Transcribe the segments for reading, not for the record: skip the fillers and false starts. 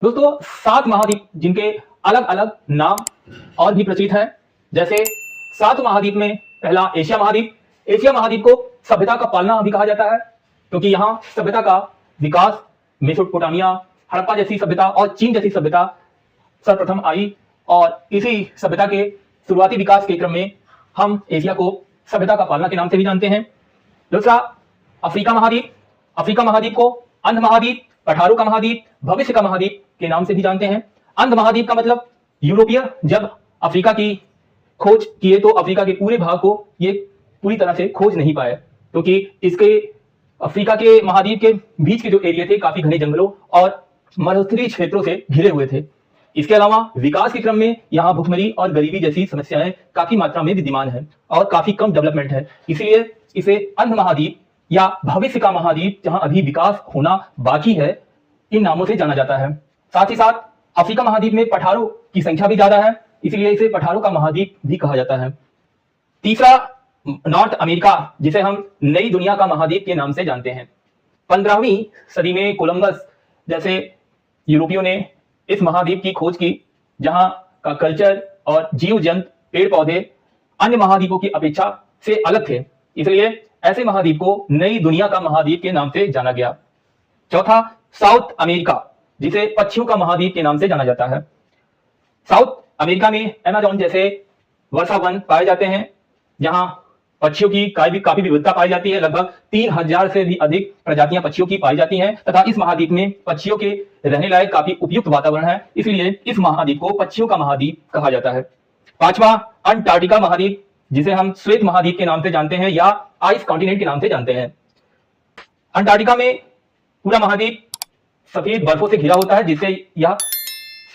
दोस्तों 7 महाद्वीप जिनके अलग अलग नाम और भी प्रचलित हैं। जैसे 7 महाद्वीप में पहला एशिया महाद्वीप। एशिया महाद्वीप को सभ्यता का पालना भी कहा जाता है क्योंकि यहां सभ्यता का विकास मेसोपोटामिया, हड़प्पा जैसी सभ्यता और चीन जैसी सभ्यता सर्वप्रथम आई और इसी सभ्यता के शुरुआती विकास के क्रम में हम एशिया को सभ्यता का पालना के नाम से भी जानते हैं। दूसरा अफ्रीका महाद्वीप। अफ्रीका महाद्वीप को अंध महाद्वीप, पठारों का महाद्वीप, भविष्य का महाद्वीप के नाम से भी जानते हैं। अंध महाद्वीप का मतलब यूरोपीय जब अफ्रीका की खोज किए तो अफ्रीका के पूरे भाग को ये पूरी तरह से खोज नहीं पाए क्योंकि इसके अफ्रीका के महाद्वीप के बीच के जो एरिया थे काफी घने जंगलों और मरुस्थलीय क्षेत्रों से घिरे हुए थे। इसके अलावा विकास के क्रम में यहाँ भुखमरी और गरीबी जैसी समस्याएं काफी मात्रा में विद्यमान है और काफी कम डेवलपमेंट है, इसलिए इसे अंध महाद्वीप या भविष्य का महाद्वीप जहां अभी विकास होना बाकी है इन नामों से जाना जाता है। साथ ही साथ अफ्रीका महाद्वीप में पठारों की संख्या भी ज्यादा है, इसलिए इसे पठारों का महाद्वीप भी कहा जाता है। तीसरा नॉर्थ अमेरिका, जिसे हम नई दुनिया का महाद्वीप के नाम से जानते हैं। 15वीं सदी में कोलंबस जैसे यूरोपियों ने इस महाद्वीप की खोज की जहां का कल्चर और जीव जंतु, पेड़ पौधे अन्य महाद्वीपों की अपेक्षा से अलग थे, इसलिए ऐसे महाद्वीप को नई दुनिया का महाद्वीप के नाम से जाना गया। चौथा साउथ अमेरिका, जिसे पक्षियों का महाद्वीप के नाम से जाना जाता है। साउथ अमेरिका में अमेज़न जैसे वर्षा वन पाए जाते हैं जहां पक्षियों की काफी विविधता पाई जाती है। लगभग 3000 से भी अधिक प्रजातियां पक्षियों की पाई जाती हैं तथा इस महाद्वीप में पक्षियों के रहने लायक काफी उपयुक्त वातावरण है, इसलिए इस महाद्वीप को पक्षियों का महाद्वीप कहा जाता है। पांचवा अंटार्कटिका महाद्वीप, जिसे हम श्वेत महाद्वीप के नाम से जानते हैं या आइस कॉन्टिनेंट के नाम से जानते हैं। अंटार्कटिका में पूरा महाद्वीप सफेद बर्फों से घिरा होता है जिससे यह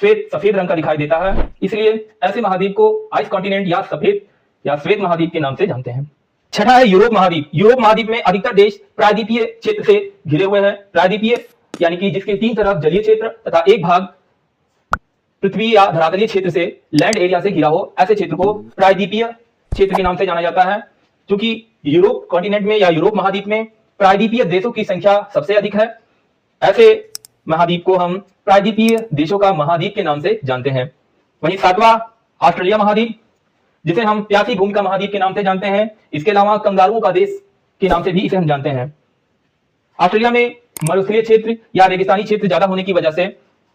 सफेद रंग का दिखाई देता है, इसलिए ऐसे महाद्वीप को आइस कॉन्टिनेंट या सफेद या श्वेत महाद्वीप के नाम से जानते हैं। छठा है यूरोप महाद्वीप। यूरोप महाद्वीप में अधिकतर देश प्रायद्वीपीय क्षेत्र से घिरे हुए हैं। प्रायद्वीपीय यानी कि जिसके 3 तरफ जलीय क्षेत्र तथा एक भाग पृथ्वी या धरातलीय क्षेत्र से लैंड एरिया से घिरा हो, ऐसे क्षेत्र को प्रायद्वीपीय क्षेत्र के नाम से जाना जाता है। क्योंकि यूरोप कॉन्टिनेंट में या यूरोप महाद्वीप में प्रायद्वीपीय देशों की संख्या सबसे अधिक है, ऐसे महाद्वीप को हम प्रायद्वीपीय देशों का महाद्वीप के नाम से जानते हैं। वहीं 7वां ऑस्ट्रेलिया महाद्वीप, जिसे हम प्यासी भूमि का महाद्वीप के नाम से जानते हैं। इसके अलावा कंगारुओं का देश के नाम से भी इसे हम जानते हैं। ऑस्ट्रेलिया में मरुस्थलीय क्षेत्र या रेगिस्तानी क्षेत्र ज्यादा होने की वजह से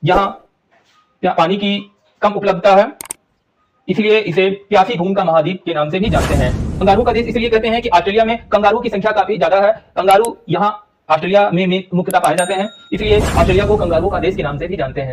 यहाँ पानी की कम उपलब्धता है, इसलिए इसे प्यासी भूमि का महाद्वीप के नाम से भी जानते हैं। कंगारू का देश इसलिए कहते हैं कि ऑस्ट्रेलिया में कंगारू की संख्या काफी ज्यादा है। कंगारू यहाँ ऑस्ट्रेलिया में मुख्यतः पाए जाते हैं, इसलिए ऑस्ट्रेलिया को कंगारू का देश के नाम से भी जानते हैं।